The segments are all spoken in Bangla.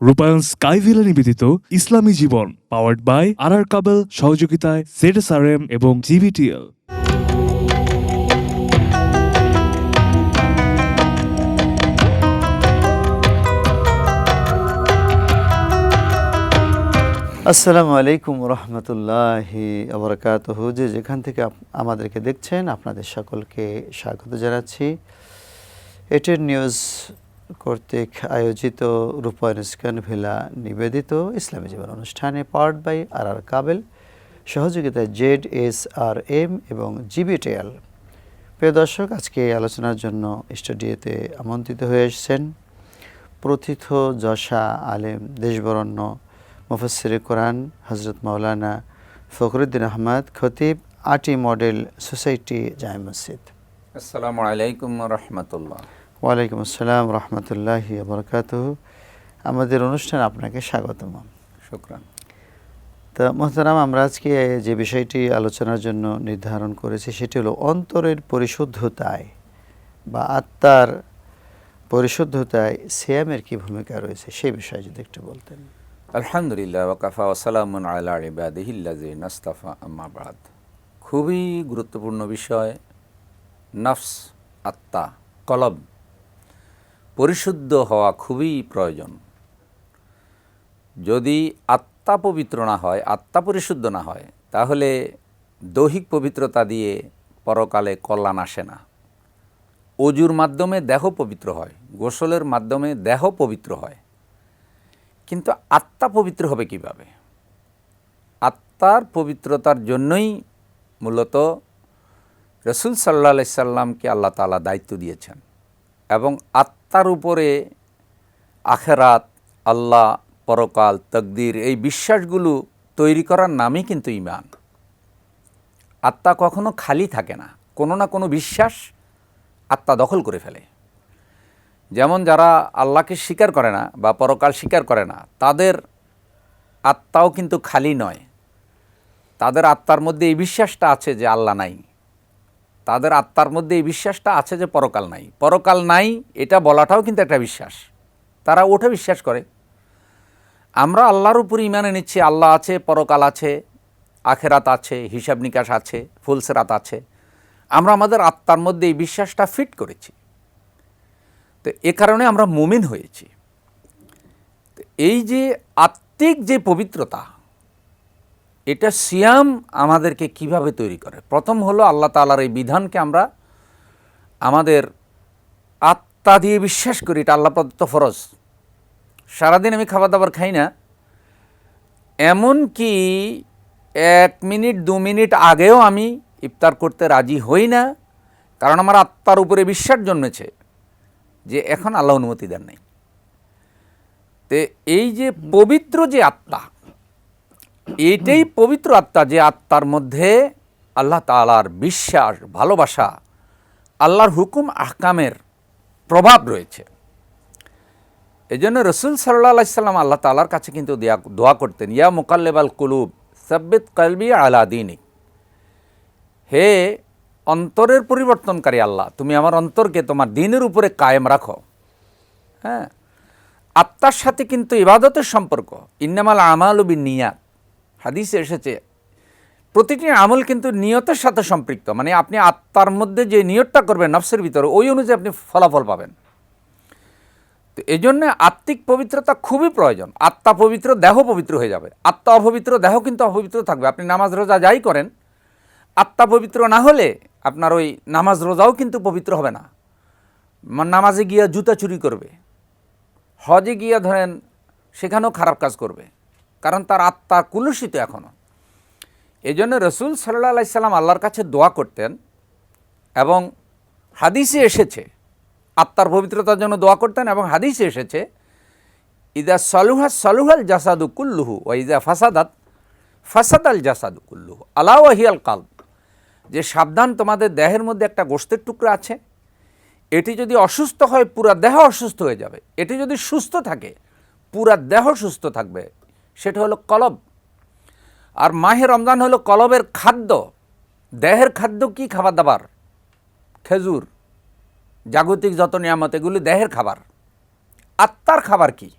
রূপায়ণ স্কাইভিলা নিবেদিত ইসলামী জীবন, পাওয়ার্ড বাই আর কাবেল, সহযোগিতায় ZSRM এবং GBTL। আসসালামু আলাইকুম রহমতুল্লাহি আবরাকাতুহু। যে যেখান থেকে আমাদেরকে দেখছেন আপনাদের সকলকে স্বাগত জানাচ্ছি। এটের নিউজ কর্তৃক আয়োজিত রূপায়ণ স্কাইভিলা নিবেদিত ইসলামী জীবন অনুষ্ঠানে পাওয়ার্ড বাই আর কাবেল, সহযোগিতায় ZSRM এবং GBTL। প্রিয় দর্শক, আজকে আলোচনার জন্য স্টুডিওতে আমন্ত্রিত হয়ে এসেছেন প্রথিত যশা আলেম, দেশবরণ্য মুফাসসিরে কোরআন হযরত মাওলানা ফখরুদ্দিন আহমদ, খতিব, আটি মডেল সোসাইটি, জামে মসজিদ। আসসালামু আলাইকুম রহমতুল্লাহ। ওয়ালাইকুম আসসালাম রহমতুল্লাহি ওয়া বারাকাতুহু। আমাদের অনুষ্ঠানে আপনাকে স্বাগতম। শুকরান। তো মোহতারাম, আমরা আজকে যে বিষয়টি আলোচনার জন্য নির্ধারণ করেছি সেটি হলো অন্তরের পরিশুদ্ধতায় বা আত্মার পরিশুদ্ধতায় সিয়ামের কি ভূমিকা রয়েছে, সেই বিষয়ে যদি একটু বলতেন। আলহামদুলিল্লাহ ওয়াকাফা ওয়াসালামুন আলা ইবাদিহিল্লাযিনা ইসতাফা, আম্মা বাদ। খুবই গুরুত্বপূর্ণ বিষয়। নফস, আত্মা, কলব পরিশুদ্ধ হওয়া খুবই প্রয়োজন। যদি আত্মা পবিত্র না হয়, আত্মা পরিশুদ্ধ না হয়, তাহলে দৈহিক পবিত্রতা দিয়ে পরকালে কল্যাণ আসে না। অজুর মাধ্যমে দেহ পবিত্র হয়, গোসলের মাধ্যমে দেহ পবিত্র হয়, কিন্তু আত্মা পবিত্র হবে কিভাবে? আত্মার পবিত্রতার জন্যই মূলত রসুল সাল্লাল্লাহু আলাইহি সাল্লামকে আল্লাহ তাআলা দায়িত্ব দিয়েছেন, এবং আত্মার উপরে আখেরাত, আল্লাহ, পরকাল, তকদির, এই বিশ্বাসগুলো তৈরি করার নামই কিন্তু ঈমান। আত্মা কখনো খালি থাকে না, কোনো না কোনো বিশ্বাস আত্মা দখল করে ফেলে। যেমন যারা আল্লাহকে স্বীকার করে না বা পরকাল স্বীকার করে না, তাদের আত্মাও কিন্তু খালি নয়। তাদের আত্মার মধ্যে এই বিশ্বাসটা আছে যে আল্লাহ নাই, তাদের আত্মার মধ্যে এই বিশ্বাসটা আছে যে পরকাল নাই। পরকাল নাই এটা বলাটাও কিন্তু একটা বিশ্বাস, তারা ওটা বিশ্বাস করে। আমরা আল্লাহর উপর ঈমান এনেছি, আল্লাহ আছে, পরকাল আছে, আখেরাত আছে, হিসাব নিকাশ আছে, ফুলসেরাত আছে। আমরা আমাদের আত্মার মধ্যে এই বিশ্বাসটা ফিট করেছি, তো এ কারণে আমরা মুমিন হয়েছি। তো এই যে আত্মিক যে পবিত্রতা, এটা সিয়াম আমাদেরকে কিভাবে তৈরি করে? প্রথম হলো আল্লাহ তাআলার এই বিধানকে আমরা আমাদের আত্মা দিয়ে বিশ্বাস করি, এটা আল্লাহ প্রদত্ত ফরজ। সারাদিন আমি খাবার দাবার খাই না, এমন কি 1 মিনিট 2 মিনিট আগেও আমি ইফতার করতে রাজি হই না, কারণ আমার আত্মার উপরে বিশ্বাস জন্মেছে যে এখন আল্লাহ অনুমতি দেন নাই। তো এই যে পবিত্র যে আত্মা, এইটাই পবিত্র আত্মা, যে আত্মার মধ্যে আল্লাহ তাআলার বিশ্বাস, ভালোবাসা, আল্লাহর হুকুম আহকামের প্রভাব রয়েছে। এই জন্য রসুল সাল্লাল্লাহু আলাইহি সাল্লাম আল্লাহ তাআলার কাছে কিন্তু দোয়া করতেন, ইয়া মুকাল্লিবাল কুলুব সাব্বিত কলবি আলা দীনিক। হে অন্তরের পরিবর্তনকারী আল্লাহ, তুমি আমার অন্তরকে তোমার দ্বীনের উপরে কায়েম রাখো। হ্যাঁ, আত্মার সাথে কিন্তু ইবাদতের সম্পর্ক। ইন্নামাল আমালু বিন্নিয়াত, হাদিসে এসেছে প্রতিটি আমল কিন্তু নিয়তের সাথে সম্পৃক্ত। মানে আপনি আত্মার মধ্যে যে নিয়তটা করবেন নফসের ভিতরে, ওই অনুযায়ী আপনি ফলাফল পাবেন। তো এই জন্য আত্মিক পবিত্রতা খুবই প্রয়োজন। আত্মা পবিত্র, দেহ পবিত্র হয়ে যাবে। আত্মা অপবিত্র, দেহ কিন্তু অপবিত্র থাকবে। আপনি নামাজ রোজা যাই করেন, আত্মা পবিত্র না হলে আপনার ওই নামাজ রোজাও কিন্তু পবিত্র হবে না। নামাজে গিয়া জুতা চুরি করবে, হজে গিয়া ধরেন সেখানেও খারাপ কাজ করবে, কারণ তার আত্মা কুলুষিত এখনও। এই জন্য রসুল সাল্লাল্লাহু আলাইহি সাল্লাম আল্লাহর কাছে দোয়া করতেন, এবং হাদিসে এসেছে আত্মার পবিত্রতার জন্য দোয়া করতেন, এবং হাদিসে এসেছে ইদা সলুহাল জাসাদু কুল্লুহু ওয়া ইদা ফাসাদাল জাসাদু কুল্লুহু আলা ওয়া হিয়াল কালব। যে সাবধান, তোমাদের দেহের মধ্যে একটা গোশতের টুকরা আছে, এটি যদি অসুস্থ হয় পুরা দেহ অসুস্থ হয়ে যাবে। এটি যদি সুস্থ থাকে পুরা দেহ সুস্থ থাকবে, সেটা হলো কলব। আর মাহে রমজান হলো কলবের খাদ্য। দেহের খাদ্য কি? খাবার দাবার, খেজুর, জাগতিক যত নিয়ামত, এগুলি দেহের খাবার। আত্মার খাবার কি?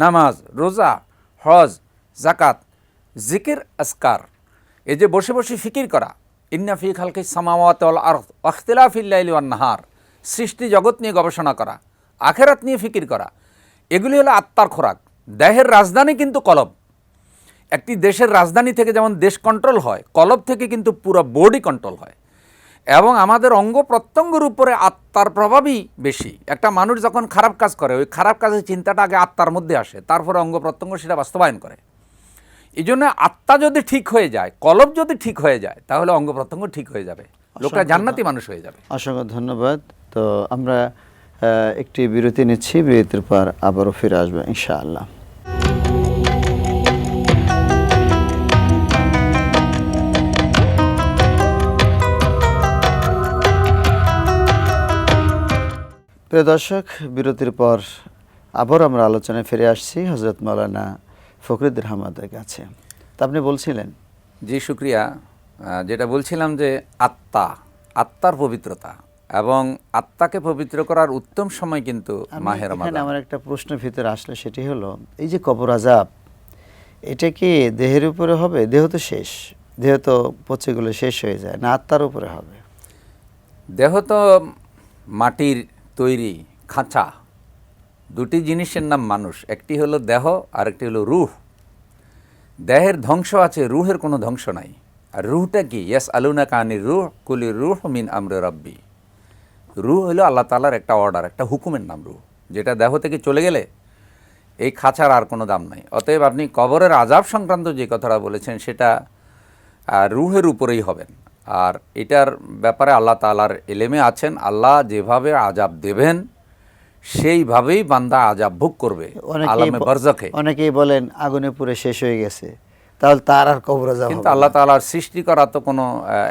নামাজ, রোজা, হজ, জাকাত, জিকির, আজকার, এই যে বসে বসে ফিকির করা, ইন্না ফি খালকিস সামাওয়াতি ওয়াল আরদ ওয়া ইখতিলাফিল লাইলি ওয়ান নাহার, সৃষ্টি জগৎ নিয়ে গবেষণা করা, আখেরাত নিয়ে ফিকির করা, এগুলি হলো আত্মার খোরাক। দেহের রাজধানী কিন্তু কলব। একটি দেশের রাজধানী থেকে যেমন দেশ কন্ট্রোল হয়, কলব থেকে কিন্তু পুরো বডি কন্ট্রোল হয়। এবং আমাদের অঙ্গ প্রত্যঙ্গের উপরে আত্মার প্রভাবই বেশি। একটা মানুষ যখন খারাপ কাজ করে, ওই খারাপ কাজের চিন্তাটা আগে আত্মার মধ্যে আসে, তারপরে অঙ্গ প্রত্যঙ্গ সেটা বাস্তবায়ন করে। এই জন্য আত্মা যদি ঠিক হয়ে যায়, কলব যদি ঠিক হয়ে যায়, তাহলে অঙ্গ প্রত্যঙ্গ ঠিক হয়ে যাবে, লোকটা জান্নাতি মানুষ হয়ে যাবে। অসংখ্য ধন্যবাদ। তো আমরা একটি বিরতি নিচ্ছি, বিরতির পর আবারও ফিরে আসবো ইনশাআল্লাহ। প্রিয় দর্শক, বিরতির পর আবার আমরা আলোচনায় ফিরে আসছি হযরত মাওলানা ফখরুদ্দীন আহমদের কাছে। তা আপনি বলছিলেন। জি শুক্রিয়া। যেটা বলছিলাম যে আত্মার পবিত্রতা এবং আত্মাকে পবিত্র করার উত্তম সময় কিন্তু মাহে রমাদান। আমার একটা প্রশ্ন ভিতরে আসলে, সেটি হলো এই যে কবর আযাব, এটা কি দেহের উপরে হবে? দেহ তো শেষ, দেহ তো পচেগুলো শেষ হয়ে যায়, না আত্মার উপরে হবে? দেহ তো মাটির তৈরি খাঁচা, দুটি জিনিসের নাম মানুষ, একটি হলো দেহ আর একটি হলো রূহ। দেহের ধ্বংস আছে, রূহের কোনো ধ্বংস নাই। আর রূহটা কি? ইয়াসআলুনাকা আনির রূহ কুলির রূহ মিন আমরি রাব্বি। রূহ হলো আল্লাহ তাআলার একটা অর্ডার, একটা হুকুমের নাম রূহ, যেটা দেহ থেকে চলে গেলে এই খাঁচার আর কোনো দাম নাই। অতএব আপনি কবরের আযাব সংক্রান্ত যে কথাটা বলেছেন, সেটা রূহের উপরেই হবেন। আর এটার ব্যাপারে আল্লাহ তাআলার ইলমে আছেন। আল্লাহ যেভাবে আযাব দেবেন সেইভাবেই বান্দা আযাব ভোগ করবে আলামে বারজাখে। অনেকেই বলেন আগুনে পুড়ে শেষ হয়ে গেছে, তাহলে তার আর কবর আযাব হবে না। কিন্তু আল্লাহ তাআলার সৃষ্টি করা তো কোনো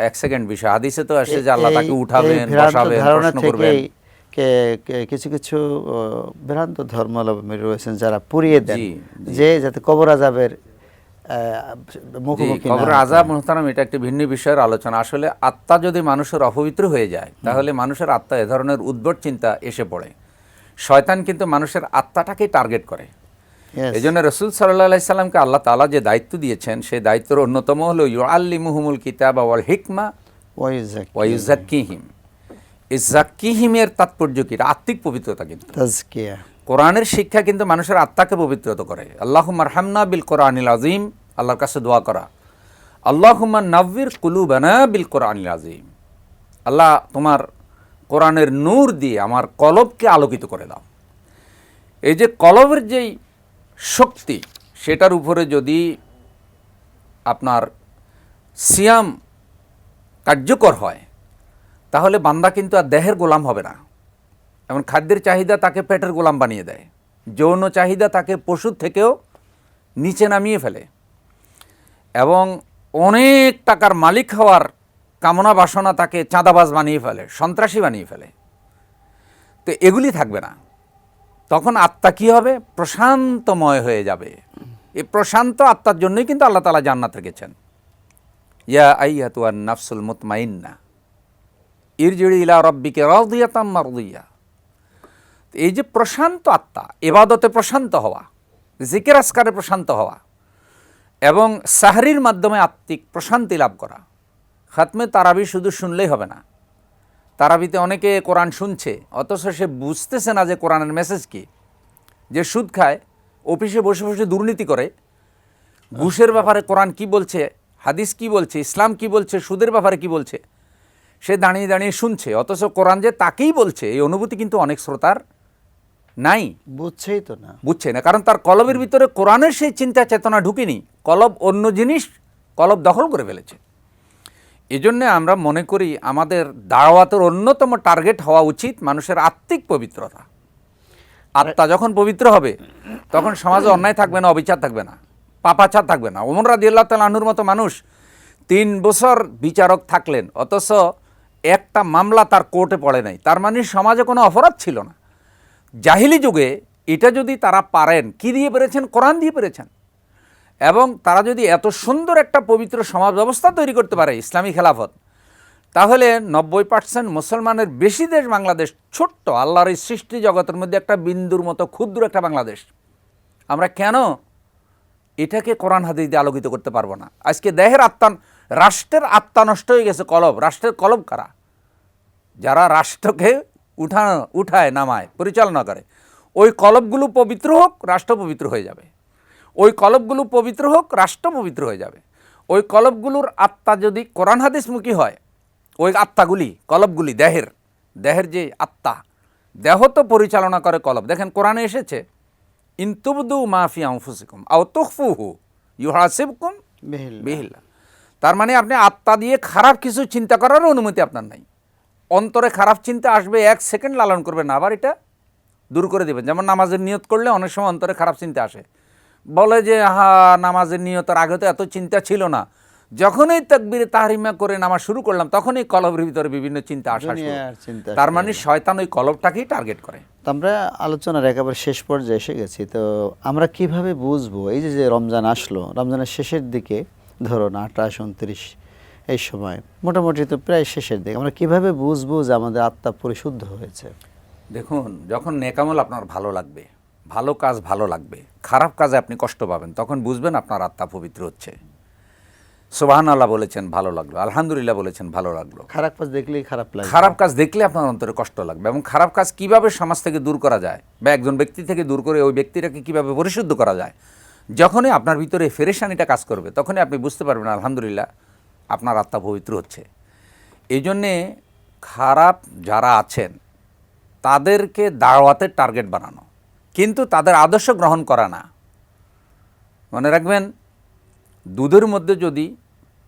এক সেকেন্ড বিষয়। হাদিসে তো আসে যে আল্লাহ তাকে উঠাবেন, বসাবেন, প্রশ্ন করবেন। কিছু কিছু ভ্রান্ত ধর্মাবলম্বী রয়েছেন যারা পুড়িয়ে দেন, যে যাতে কবর আযাবের মুখোমুখি না হয়। কবরের আযাব মুহতারাম, এটা একটি ভিন্ন বিষয়ের আলোচনা। আসলে আত্মা যদি মানুষের অপবিত্র হয়ে যায়, তাহলে মানুষের আত্মা এ ধরনের উদ্ভট চিন্তা এসে পড়ে। শয়তান কিন্তু মানুষের আত্মাটাকেই টার্গেট করে। এই জন্য রাসূল সাল্লাল্লাহু আলাইহি সাল্লামকে আল্লাহ তাআলা যে দায়িত্ব দিয়েছেন, সেই দায়িত্বের অন্যতম হলো ইউআল্লিমুহুমুল কিতাবা ওয়াল হিকমা ওয়া ইউযাক্কিহিম। ইযাক্কিহিমের তাৎপর্য কি? আত্মিক পবিত্রতা। কিন্তু তাজকিয়া, কোরআনের শিক্ষা কিন্তু মানুষের আত্মাকে পবিত্রত করে। আল্লাহুম্মা আরহামনা বিল কোরআনিল আযীম, আল্লাহর কাছে দোয়া করা। আল্লাহুম্মা নাవ్বির কুলুবানা বিল কোরআনিল আযীম, আল্লাহ তোমার কোরআনের নূর দিয়ে আমার কলবকে আলোকিত করে দাও। এই যে কলবের যেই শক্তি, সেটার উপরে যদি আপনার সিয়াম কার্যকর হয়, তাহলে বান্দা কিন্তু আর দেহের গোলাম হবে না। এমন খাদ্যের চাহিদা তাকে পেটের গোলাম বানিয়ে দেয়, যৌন চাহিদা তাকে পশুর থেকেও নিচে নামিয়ে ফেলে, এবং অনেক টাকার মালিক হওয়ার কামনা বাসনা তাকে চাঁদাবাজ বানিয়ে ফেলে, সন্ত্রাসী বানিয়ে ফেলে। তো এগুলি থাকবে না। তখন আত্মা কী হবে? প্রশান্তময় হয়ে যাবে। এই প্রশান্ত আত্মার জন্যই কিন্তু আল্লাহ তাআলা জান্নাত রেখেছেন। ইয়া আইয়াতুন নাফসুল মুতমাইন্না ইরজিই ইলা রাব্বিকা রাদিয়াতাম মারদিয়া। এই যে প্রশান্ত আত্মা, ইবাদতে প্রশান্ত হওয়া, জিকির আজকারে প্রশান্ত হওয়া, এবং সাহরির মাধ্যমে আত্মিক প্রশান্তি লাভ করা। খাতমে তারাবি শুধু শুনলেই হবে না। তারাবিতে অনেকে কোরআন শুনছে, অথচ সে বুঝতেছে না যে কোরআনের মেসেজ কী। যে সুদ খায়, অফিসে বসে বসে দুর্নীতি করে, ঘুষের ব্যাপারে কোরআন কি বলছে, হাদিস কি বলছে, ইসলাম কি বলছে, সুদের ব্যাপারে কি বলছে, সে দাঁড়িয়ে দাঁড়িয়ে শুনছে, অথচ কোরআন যে তাকেই বলছে এই অনুভূতি কিন্তু অনেক শ্রোতার নাই। বুঝছেই তো না, বুঝছে না, কারণ তার কলবের ভিতরে কোরআনের সেই চিন্তা চেতনা ঢুকেনি। কলব অন্য জিনিস কলব দখল করে ফেলেছে। এজন্যে আমরা মনে করি আমাদের দাওয়াতের অন্যতম টার্গেট হওয়া উচিত মানুষের আত্মিক পবিত্রতা। আত্মা যখন পবিত্র হবে, তখন সমাজে অন্যায় থাকবে না, অবিচার থাকবে না, পাপাচার থাকবে না। ওমর রাদিয়াল্লাহু তাআলা আনহুর মতো মানুষ 3 বছর বিচারক থাকলেন, অথচ একটা মামলা তার কোর্টে পড়ে নাই। তার মানে সমাজে কোনো অপরাধ ছিল না। জাহিলি যুগে এটা যদি তারা পারেন, কি দিয়ে পেরেছেন? কোরআন দিয়ে পেরেছেন। এবং তারা যদি এত সুন্দর একটা পবিত্র সমাজ ব্যবস্থা তৈরি করতে পারে, ইসলামী খেলাফত, তাহলে 90% মুসলমানের বেশি দেশ বাংলাদেশ, ছোট্ট আল্লাহর এই সৃষ্টি জগতের মধ্যে একটা বিন্দুর মতো ক্ষুদ্র একটা বাংলাদেশ, আমরা কেন এটাকে কোরআন হাদিস দিয়ে আলোকিত করতে পারবো না? আজকে দেহের আত্মা, রাষ্ট্রের আত্মা নষ্ট হয়ে গেছে কলব। রাষ্ট্রের কলব কারা? যারা রাষ্ট্রকে উঠায় নামায় পরিচালনা করে। ওই কলবগুলো পবিত্র হোক, রাষ্ট্র পবিত্র হয়ে যাবে। ওই কলবগুলো পবিত্র হোক, রাষ্ট্র পবিত্র হয়ে যাবে। ওই কলবগুলোর আত্মা যদি কোরআন হাদিসমুখী হয়, ওই আত্মাগুলি, কলবগুলি, দেহের যে আত্মা, দেহ তো পরিচালনা করে কলব। দেখেন কোরআনে এসেছে, ইনতুবদু মাফি আনফুসিকুম আও তুখফুহু ইউহাসিবকুম বিহিল্লাহ। তার মানে আপনি আত্মা দিয়ে খারাপ কিছু চিন্তা করারও অনুমতি আপনার নাই। অন্তরে খারাপ চিন্তা আসবে, 1 সেকেন্ড লালন করবেন না, আবার এটা দূর করে দেবেন। যেমন নামাজের নিয়ত করলে অনেক সময় অন্তরে খারাপ চিন্তা আসে, বলে যে নামাজের নিয়তের আগে তো এত চিন্তা ছিল না, যখনই তাকবীরে তাহরিমা করে নামাজ শুরু করলাম তখনই কলবের ভিতরে বিভিন্ন চিন্তা আসা শুরু। তার মানে শয়তান ওই কলবটাকেই টার্গেট করে। তো আমরা আলোচনার একেবারে শেষ পর্যায়ে এসে গেছি। তো আমরা কিভাবে বুঝবো এই যে রমজান আসলো, রমজানের শেষের দিকে, ধরুন 28, 29 এই সময়, মোটামুটি তো প্রায় শেষের দিকে, আমরা কিভাবে বুঝবো যে আমাদের আত্মা পরিশুদ্ধ হয়েছে? দেখুন, যখন নেকামল আপনার ভালো লাগবে, ভালো কাজ ভালো লাগবে, খারাপ কাজে আপনি কষ্ট পাবেন, তখন বুঝবেন আপনার আত্মা পবিত্র হচ্ছে। সুবহানাল্লাহ বলেছেন ভালো লাগলো, আলহামদুলিল্লাহ বলেছেন ভালো লাগলো। খারাপ কাজ দেখলেই খারাপ লাগে, খারাপ কাজ দেখলে আপনার অন্তরে কষ্ট লাগবে। এবং খারাপ কাজ কিভাবে সমাজ থেকে দূর করা যায় বা একজন ব্যক্তি থেকে দূর করে ওই ব্যক্তিটাকে কিভাবে পরিশুদ্ধ করা যায়, যখনই আপনার ভিতরে ফেরেশানিটা কাজ করবে তখনই আপনি বুঝতে পারবেন আলহামদুলিল্লাহ আপনার আত্মা পবিত্র হচ্ছে। এই জন্যে খারাপ যারা আছেন তাদেরকে দাওয়াতের টার্গেট বানানো, কিন্তু তাদের আদর্শ গ্রহণ করা না। মনে রাখবেন, দুধের মধ্যে যদি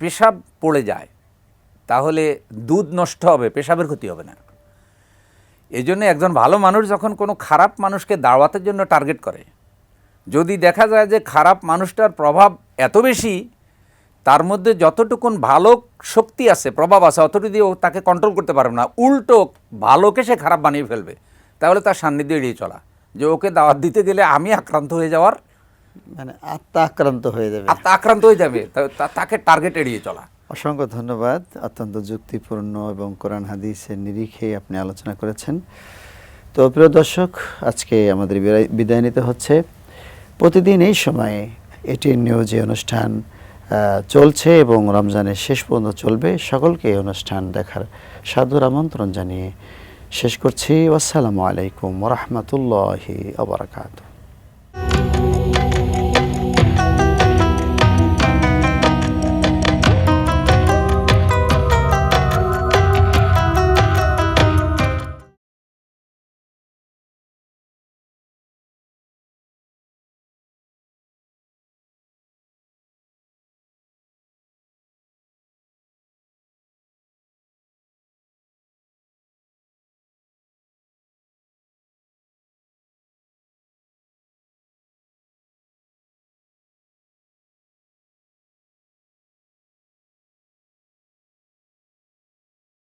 পেশাব পড়ে যায় তাহলে দুধ নষ্ট হবে, পেশাবের ক্ষতি হবে না। এই জন্য একজন ভালো মানুষ যখন কোনো খারাপ মানুষকে দাওয়াতের জন্য টার্গেট করে, যদি দেখা যায় যে খারাপ মানুষটার প্রভাব এত বেশি, তার মধ্যে যতটুকুন ভালো শক্তি আছে, প্রভাব আছে, অতটুকু দিয়ে ও তাকে কন্ট্রোল করতে পারবে না, উল্টো ভালোকে সে খারাপ বানিয়ে ফেলবে, তাহলে তার সান্নিধ্য এড়িয়ে চলা। যে ওকে দাওয়াত দিতে গেলে আমি আক্রান্ত হয়ে যাওয়ার, মানে আত্মা আক্রান্ত হয়ে যাবে, আত্মা আক্রান্ত হয়ে যাবে, তাকে টার্গেট এড়িয়ে চলা। অসংখ্য ধন্যবাদ। অত্যন্ত যুক্তিপূর্ণ এবং কোরআন হাদিসের নিরিখে আপনি আলোচনা করেছেন। তো প্রিয় দর্শক, আজকে আমাদের বিদায় নিতে হচ্ছে। প্রতিদিন এই সময়ে এটিএন নিউজে অনুষ্ঠান চলছে এবং রমজানের শেষ পর্যন্ত চলবে। সকলকে এই অনুষ্ঠান দেখার সাদর আমন্ত্রণ জানিয়ে শেষ করছি। আসসালামু আলাইকুম ওয়া রাহমাতুল্লাহি ওয়া বারাকাতুহু।